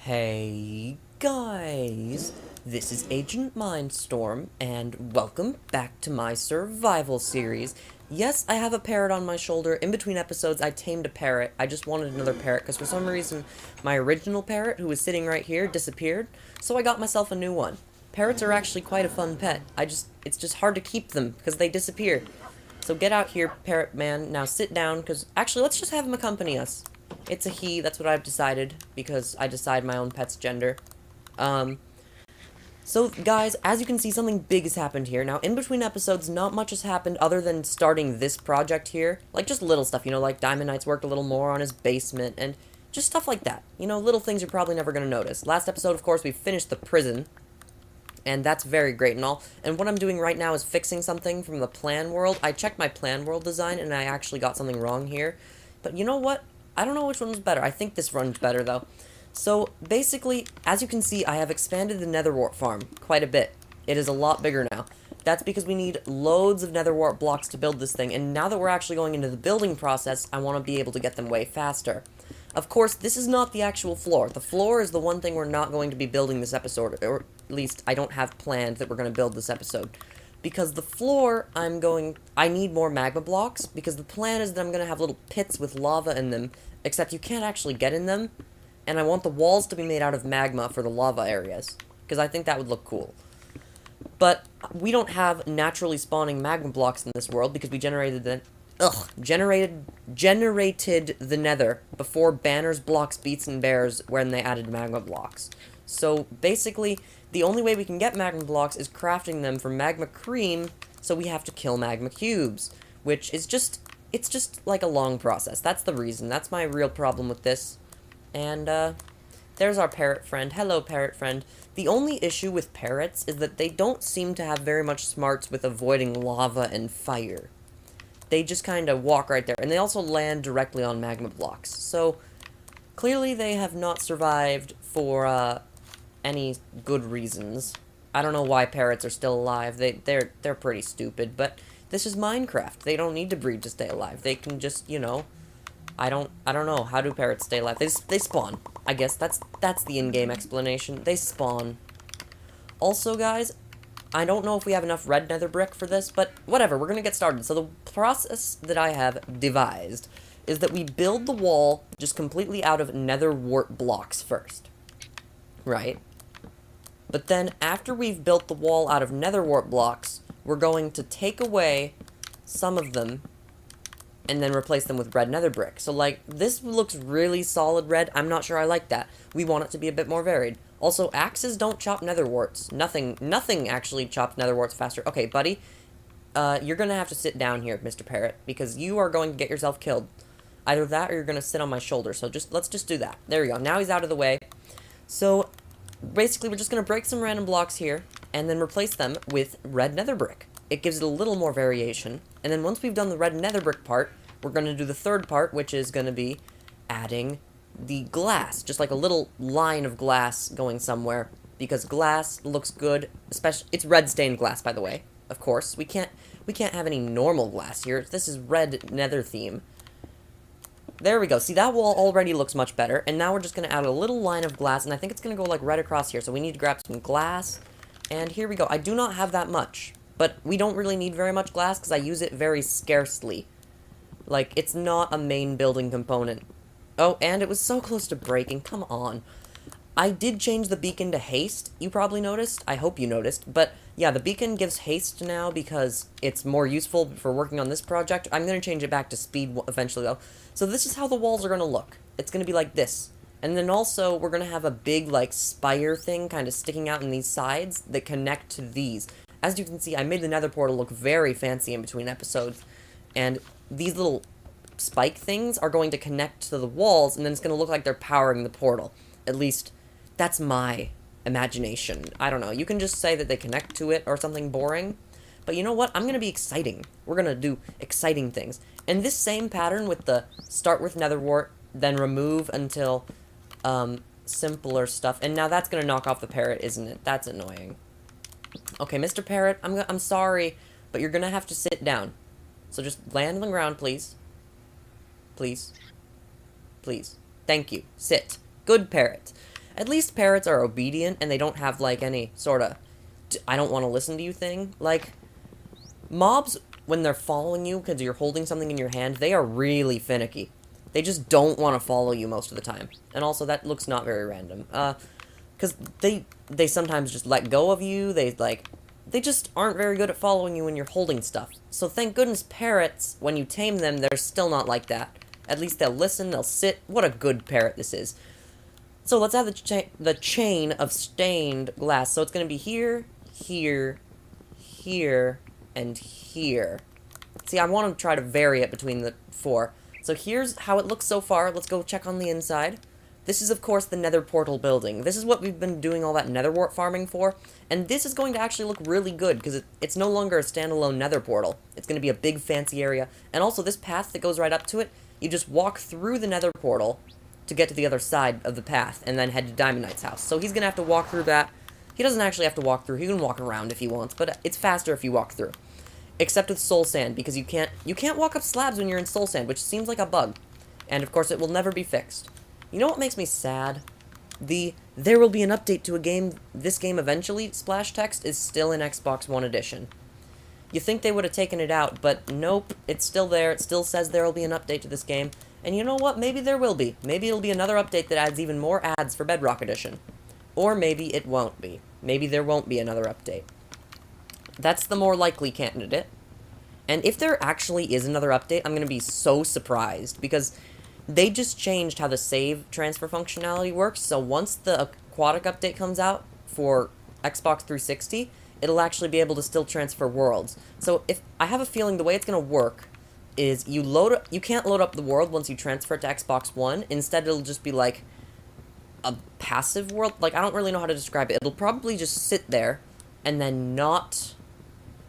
Hey guys, this is AgentMindStorm, and welcome back to my survival series. Yes, I have a parrot on my shoulder. In between episodes, I tamed a parrot. I just wanted another parrot, because for some reason, my original parrot, who was sitting right here, disappeared, so I got myself a new one. Parrots are actually quite a fun pet. It's just hard to keep them, because they disappear. So get out here, parrot man. Now sit down, because actually, let's just have him accompany us. It's a he, that's what I've decided, because I decide my own pet's gender. So, guys, as you can see, something big has happened here. Now, in between episodes, not much has happened other than starting this project here. Like, just little stuff, like Diamond Knight's worked a little more on his basement, and just stuff like that. Little things you're probably never going to notice. Last episode, of course, we finished the prison, and that's very great and all. And what I'm doing right now is fixing something from the plan world. I checked my plan world design, and I actually got something wrong here. But you know what? I don't know which one was better. I think this runs better, though. So, basically, as you can see, I have expanded the nether wart farm quite a bit. It is a lot bigger now. That's because we need loads of nether wart blocks to build this thing, and now that we're actually going into the building process, I want to be able to get them way faster. Of course, this is not the actual floor. The floor is the one thing we're not going to be building this episode, or at least I don't have planned that we're going to build this episode. Because the floor, I need more magma blocks, because the plan is that I'm going to have little pits with lava in them, except you can't actually get in them, and I want the walls to be made out of magma for the lava areas, because I think that would look cool. But we don't have naturally spawning magma blocks in this world, because we generated the nether before banners, blocks, beats, and bears when they added magma blocks. So, basically, the only way we can get magma blocks is crafting them from magma cream, so we have to kill magma cubes, which is it's just like a long process. That's the reason. That's my real problem with this. And, there's our parrot friend. Hello, parrot friend. The only issue with parrots is that they don't seem to have very much smarts with avoiding lava and fire. They just kind of walk right there, and they also land directly on magma blocks. So, clearly they have not survived for, any good reasons. I don't know why parrots are still alive. They're pretty stupid, but this is Minecraft. They don't need to breed to stay alive. They can just, I don't know. How do parrots stay alive? They spawn. I guess that's the in-game explanation. They spawn. Also, guys, I don't know if we have enough red nether brick for this, but whatever, we're gonna get started. So the process that I have devised is that we build the wall just completely out of nether wart blocks first. Right? But then, after we've built the wall out of nether wart blocks, we're going to take away some of them and then replace them with red nether brick. So, like, this looks really solid red. I'm not sure I like that. We want it to be a bit more varied. Also, axes don't chop nether warts. Nothing actually chops nether warts faster. Okay, buddy, you're gonna have to sit down here, Mr. Parrot, because you are going to get yourself killed. Either that or you're gonna sit on my shoulder. So let's just do that. There we go. Now he's out of the way. So, basically, we're just going to break some random blocks here, and then replace them with red nether brick. It gives it a little more variation, and then once we've done the red nether brick part, we're going to do the third part, which is going to be adding the glass. Just like a little line of glass going somewhere, because glass looks good, especially, it's red stained glass, by the way, of course. We can't have any normal glass here. This is red nether theme. There we go. See, that wall already looks much better, and now we're just going to add a little line of glass, and I think it's going to go, like, right across here, so we need to grab some glass, and here we go. I do not have that much, but we don't really need very much glass, because I use it very scarcely. Like, it's not a main building component. Oh, and it was so close to breaking. Come on. I did change the beacon to haste, you probably noticed. I hope you noticed, but yeah, the beacon gives haste now because it's more useful for working on this project. I'm going to change it back to speed eventually, though. So this is how the walls are going to look. It's going to be like this. And then also, we're going to have a big, like, spire thing kind of sticking out in these sides that connect to these. As you can see, I made the Nether Portal look very fancy in between episodes. And these little spike things are going to connect to the walls, and then it's going to look like they're powering the portal. At least, that's my imagination. I don't know. You can just say that they connect to it or something boring. But you know what? I'm going to be exciting. We're going to do exciting things. And this same pattern with the start with nether wart, then remove until simpler stuff. And now that's going to knock off the parrot, isn't it? That's annoying. Okay, Mr. Parrot, I'm sorry, but you're going to have to sit down. So just land on the ground, please. Please. Please. Thank you. Sit. Good parrot. At least parrots are obedient, and they don't have, like, any sort of, I don't want to listen to you thing. Like, mobs, when they're following you because you're holding something in your hand, they are really finicky. They just don't want to follow you most of the time. And also, that looks not very random. Because they sometimes just let go of you, they just aren't very good at following you when you're holding stuff. So thank goodness parrots, when you tame them, they're still not like that. At least they'll listen, they'll sit. What a good parrot this is. So let's add the chain of stained glass. So it's going to be here, here, here, and here. See, I want to try to vary it between the 4. So here's how it looks so far. Let's go check on the inside. This is, of course, the Nether Portal building. This is what we've been doing all that nether wart farming for. And this is going to actually look really good, because it's no longer a standalone Nether Portal. It's going to be a big, fancy area. And also, this path that goes right up to it, you just walk through the Nether Portal to get to the other side of the path, and then head to Diamond Knight's house. So he's going to have to walk through that. He doesn't actually have to walk through. He can walk around if he wants, but it's faster if you walk through. Except with soul sand, because you can't walk up slabs when you're in soul sand, which seems like a bug. And, of course, it will never be fixed. You know what makes me sad? There will be an update to this game eventually, splash text is still in Xbox One Edition. You think they would have taken it out, but nope, it's still there. It still says there will be an update to this game. And you know what? Maybe there will be. Maybe it'll be another update that adds even more ads for Bedrock Edition. Or maybe it won't be. Maybe there won't be another update. That's the more likely candidate. And if there actually is another update, I'm going to be so surprised, because they just changed how the save transfer functionality works, so once the aquatic update comes out for Xbox 360, it'll actually be able to still transfer worlds. So I have a feeling the way it's going to work is you can't load up the world once you transfer it to Xbox One. Instead, it'll just be like a passive world. Like, I don't really know how to describe it. It'll probably just sit there and then not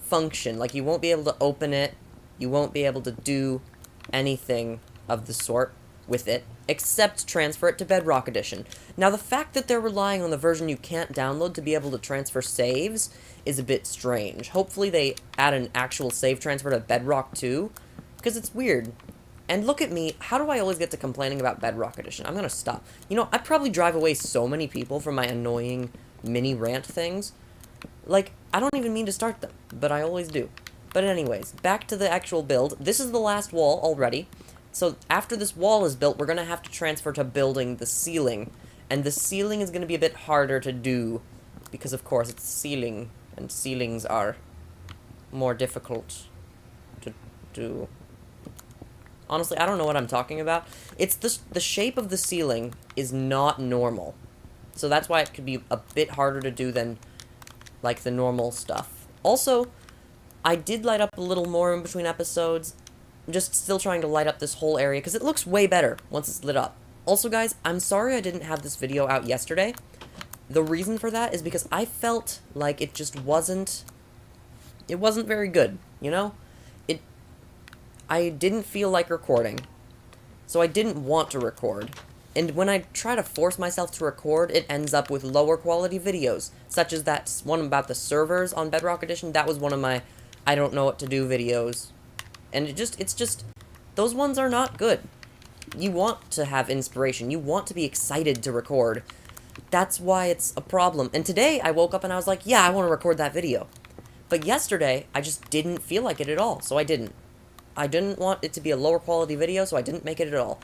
function. Like, you won't be able to open it. You won't be able to do anything of the sort with it, except transfer it to Bedrock Edition. Now, the fact that they're relying on the version you can't download to be able to transfer saves is a bit strange. Hopefully they add an actual save transfer to Bedrock too, because it's weird. And look at me, how do I always get to complaining about Bedrock Edition? I'm gonna stop. You know, I probably drive away so many people from my annoying mini rant things. Like, I don't even mean to start them, but I always do. But anyways, back to the actual build. This is the last wall already. So after this wall is built, we're going to have to transfer to building the ceiling. And the ceiling is going to be a bit harder to do, because of course it's ceiling, and ceilings are more difficult to do. Honestly, I don't know what I'm talking about. It's the shape of the ceiling is not normal. So that's why it could be a bit harder to do than, like, the normal stuff. Also, I did light up a little more in between episodes. I'm just still trying to light up this whole area, because it looks way better once it's lit up. Also, guys, I'm sorry I didn't have this video out yesterday. The reason for that is because I felt like it just wasn't very good, you know? I didn't feel like recording, so I didn't want to record. And when I try to force myself to record, it ends up with lower quality videos, such as that one about the servers on Bedrock Edition. That was one of my I don't know what to do videos. And it's just, those ones are not good. You want to have inspiration. You want to be excited to record. That's why it's a problem. And today, I woke up and I was like, yeah, I want to record that video. But yesterday, I just didn't feel like it at all, so I didn't. I didn't want it to be a lower quality video, so I didn't make it at all.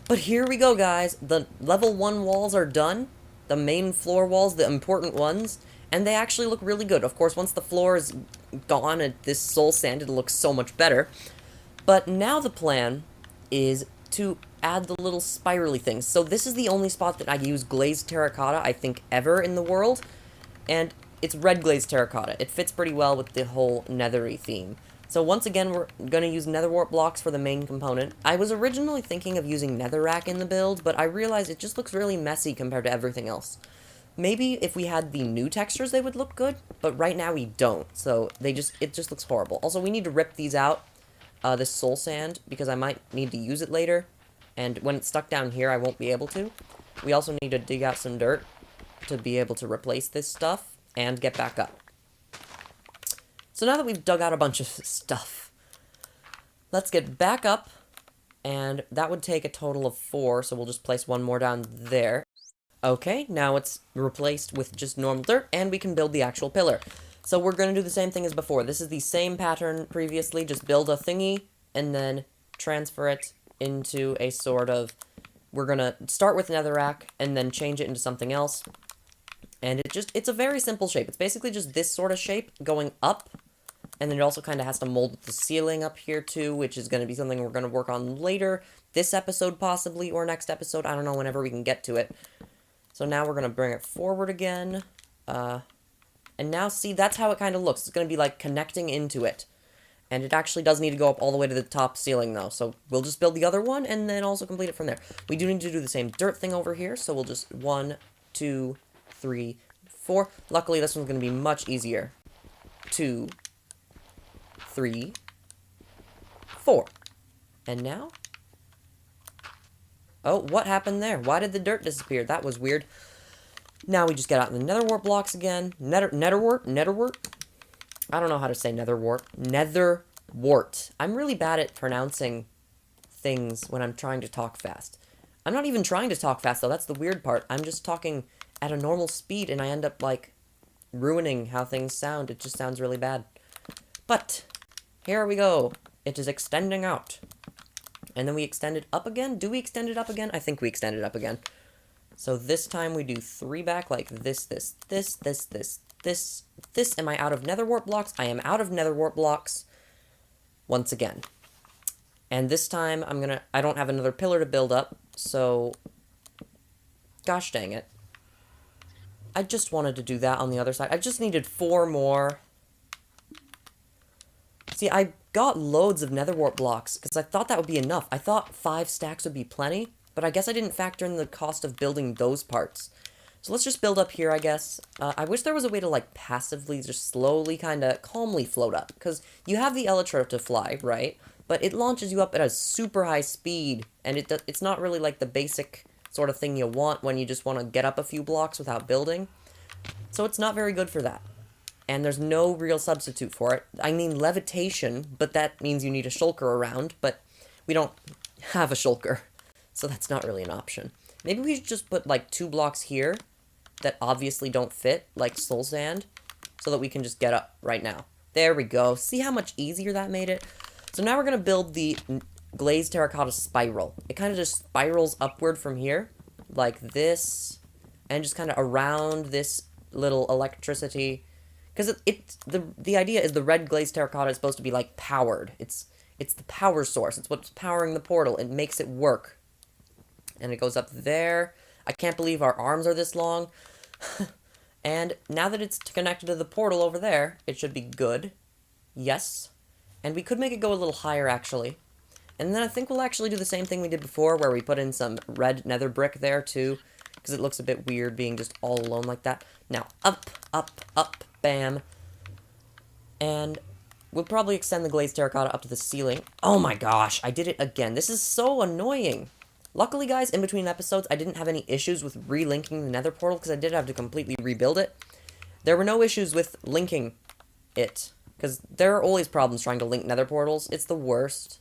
But here we go, guys. The level 1 walls are done. The main floor walls, the important ones. And they actually look really good. Of course, once the floor is gone and this soul sand, it'll look so much better. But now the plan is to add the little spirally things. So this is the only spot that I use glazed terracotta, I think, ever in the world. And it's red glazed terracotta. It fits pretty well with the whole nethery theme. So once again, we're going to use nether wart blocks for the main component. I was originally thinking of using netherrack in the build, but I realized it just looks really messy compared to everything else. Maybe if we had the new textures, they would look good, but right now we don't, so it just looks horrible. Also, we need to rip these out, this soul sand, because I might need to use it later, and when it's stuck down here, I won't be able to. We also need to dig out some dirt to be able to replace this stuff and get back up. So now that we've dug out a bunch of stuff, let's get back up, and that would take a total of 4, so we'll just place one more down there. Okay, now it's replaced with just normal dirt, and we can build the actual pillar. So we're going to do the same thing as before. This is the same pattern previously, just build a thingy, and then transfer it into a sort of... We're going to start with netherrack, and then change it into something else. And it's a very simple shape. It's basically just this sort of shape going up, and then it also kind of has to mold the ceiling up here too, which is going to be something we're going to work on later. This episode possibly, or next episode, I don't know, whenever we can get to it. So now we're going to bring it forward again. And now, see, that's how it kind of looks. It's going to be, like, connecting into it. And it actually does need to go up all the way to the top ceiling, though. So we'll just build the other one, and then also complete it from there. We do need to do the same dirt thing over here, so we'll just 1, 2, 3, 4. Luckily, this one's going to be much easier. 2, 3, 4. And now? Oh, what happened there? Why did the dirt disappear? That was weird. Now we just get out the nether wart blocks again. Nether wart? I don't know how to say nether wart. Nether wart. I'm really bad at pronouncing things when I'm trying to talk fast. I'm not even trying to talk fast, though. That's the weird part. I'm just talking at a normal speed, and I end up, like, ruining how things sound. It just sounds really bad. But, here we go. It is extending out. And then we extend it up again? Do we extend it up again? I think we extend it up again. So this time we do 3 back, like this. Am I out of nether wart blocks? I am out of nether wart blocks. Once again. And this time I don't have another pillar to build up, so... Gosh dang it. I just wanted to do that on the other side. I just needed 4 more. See, I got loads of nether wart blocks, because I thought that would be enough. I thought 5 stacks would be plenty, but I guess I didn't factor in the cost of building those parts. So let's just build up here, I guess. I wish there was a way to, like, passively, just slowly, kind of calmly float up, because you have the elytra to fly, right? But it launches you up at a super high speed, and it's not really, like, the basic sort of thing you want when you just want to get up a few blocks without building. So it's not very good for that. And there's no real substitute for it. I mean levitation, but that means you need a shulker around, but we don't have a shulker, so that's not really an option. Maybe we should just put, like, 2 blocks here that obviously don't fit, like soul sand, so that we can just get up right now. There we go. See how much easier that made it? So now we're going to build the glazed terracotta spiral. It kind of just spirals upward from here, like this, and just kind of around this little electricity. Because the idea is the red glazed terracotta is supposed to be, like, powered. It's the power source. It's what's powering the portal. It makes it work. And it goes up there. I can't believe our arms are this long. And now that it's connected to the portal over there, it should be good. Yes. And we could make it go a little higher, actually. And then I think we'll actually do the same thing we did before, where we put in some red nether brick there, too. Because it looks a bit weird being just all alone like that. Now, up, up, up, bam. And we'll probably extend the glazed terracotta up to the ceiling. Oh my gosh, I did it again. This is so annoying. Luckily, guys, in between episodes, I didn't have any issues with relinking the nether portal, because I did have to completely rebuild it. There were no issues with linking it, because there are always problems trying to link nether portals. It's the worst.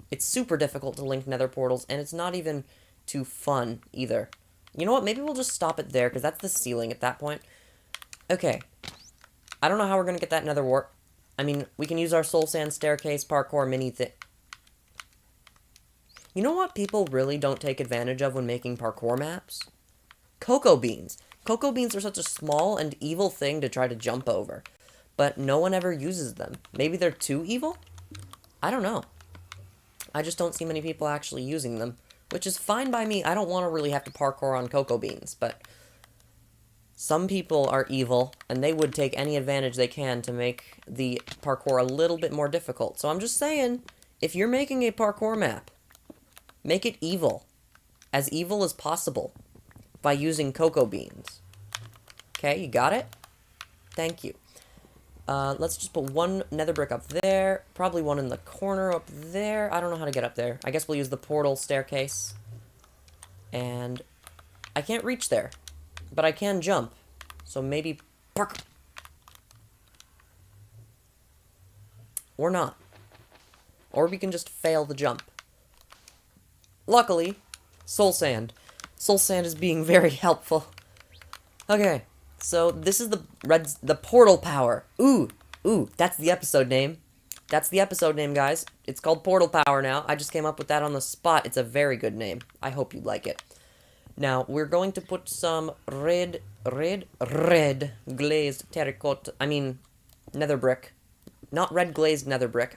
It's super difficult to link nether portals, and it's not even too fun, either. You know what, maybe we'll just stop it there, because that's the ceiling at that point. Okay. I don't know how we're going to get that nether wart. I mean, we can use our soul sand staircase parkour mini thing. You know what people really don't take advantage of when making parkour maps? Cocoa beans. Cocoa beans are such a small and evil thing to try to jump over. But no one ever uses them. Maybe they're too evil? I don't know. I just don't see many people actually using them. Which is fine by me. I don't want to really have to parkour on cocoa beans, but... Some people are evil, and they would take any advantage they can to make the parkour a little bit more difficult. So I'm just saying, if you're making a parkour map, make it evil. As evil as possible. By using cocoa beans. Okay, you got it? Thank you. Let's just put 1 nether brick up there. Probably 1 in the corner up there. I don't know how to get up there. I guess we'll use the portal staircase. And I can't reach there. But I can jump. So maybe park. Or not. Or we can just fail the jump. Luckily, soul sand. Soul sand is being very helpful. Okay, so this is the portal power. Ooh, that's the episode name. That's the episode name, guys. It's called Portal Power now. I just came up with that on the spot. It's a very good name. I hope you like it. Now, we're going to put some red glazed terracotta, nether brick. Not red glazed nether brick.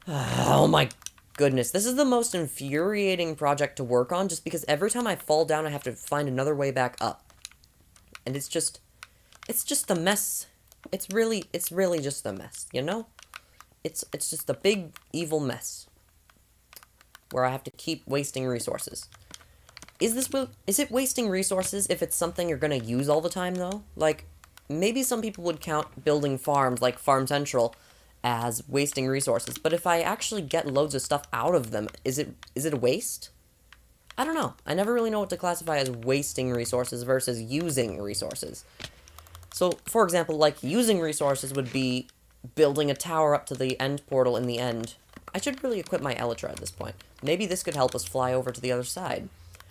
Oh my goodness. This is the most infuriating project to work on just because every time I fall down, I have to find another way back up. And it's just a mess. It's really just a mess, you know? It's just a big, evil mess. Where I have to keep wasting resources. Is it wasting resources if it's something you're gonna use all the time, though? Like, maybe some people would count building farms, like Farm Central, as wasting resources. But if I actually get loads of stuff out of them, is it a waste? I don't know. I never really know what to classify as wasting resources versus using resources. So, for example, like, using resources would be building a tower up to the end portal in the end. I should really equip my elytra at this point. Maybe this could help us fly over to the other side.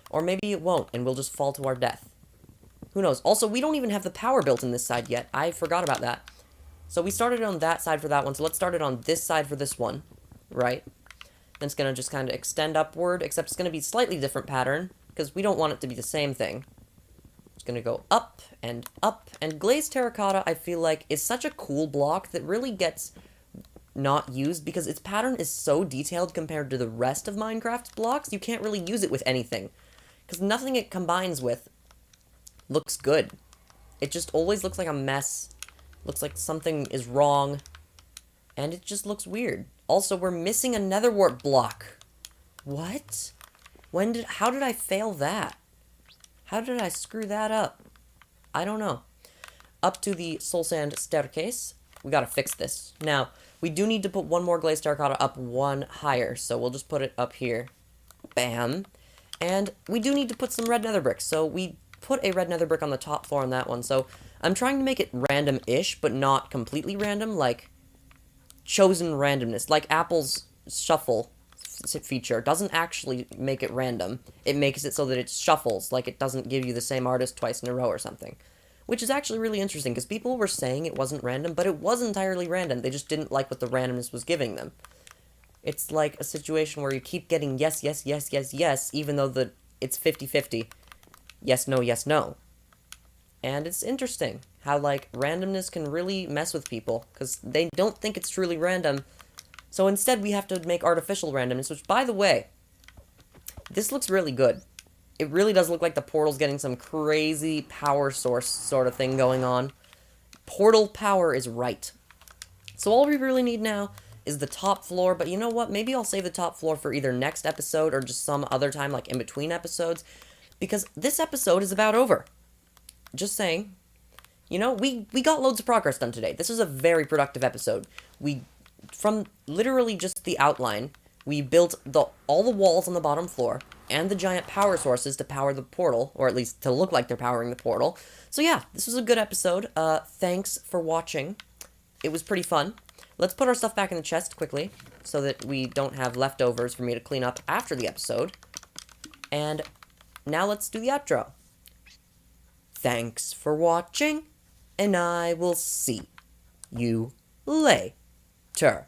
Or maybe it won't, and we'll just fall to our death. Who knows? Also, we don't even have the power built in this side yet. I forgot about that. So we started on that side for that one, so let's start it on this side for this one. Right? Then it's going to just kind of extend upward, except it's going to be a slightly different pattern, because we don't want it to be the same thing. It's going to go up, and glazed terracotta, I feel like, is such a cool block that really gets not used, because its pattern is so detailed compared to the rest of Minecraft's blocks, you can't really use it with anything. Because nothing it combines with looks good. It just always looks like a mess. Looks like something is wrong. And it just looks weird. Also, we're missing a nether wart block. What? How did I fail that? How did I screw that up? I don't know. Up to the soul sand staircase. We gotta fix this. Now, we do need to put one more glazed terracotta up one higher. So we'll just put it up here. Bam. And we do need to put some red nether bricks. So we put a red nether brick on the top floor on that one. So I'm trying to make it random-ish, but not completely random. Like, chosen randomness. Like Apple's shuffle feature doesn't actually make it random. It makes it so that it shuffles. Like, it doesn't give you the same artist twice in a row or something. Which is actually really interesting, because people were saying it wasn't random, but it was entirely random. They just didn't like what the randomness was giving them. It's like a situation where you keep getting yes, yes, yes, yes, yes, even though it's 50-50. Yes, no, yes, no. And it's interesting how, like, randomness can really mess with people, because they don't think it's truly random. So instead, we have to make artificial randomness, which, by the way, this looks really good. It really does look like the portal's getting some crazy power source sort of thing going on. Portal power is right. So all we really need now is the top floor, but you know what? Maybe I'll save the top floor for either next episode or just some other time, like in between episodes, because this episode is about over. Just saying. You know, we got loads of progress done today. This is a very productive episode. From literally just the outline, we built all the walls on the bottom floor, and the giant power sources to power the portal, or at least to look like they're powering the portal. So yeah, this was a good episode. Thanks for watching. It was pretty fun. Let's put our stuff back in the chest quickly, so that we don't have leftovers for me to clean up after the episode. And now let's do the outro. Thanks for watching, and I will see you later.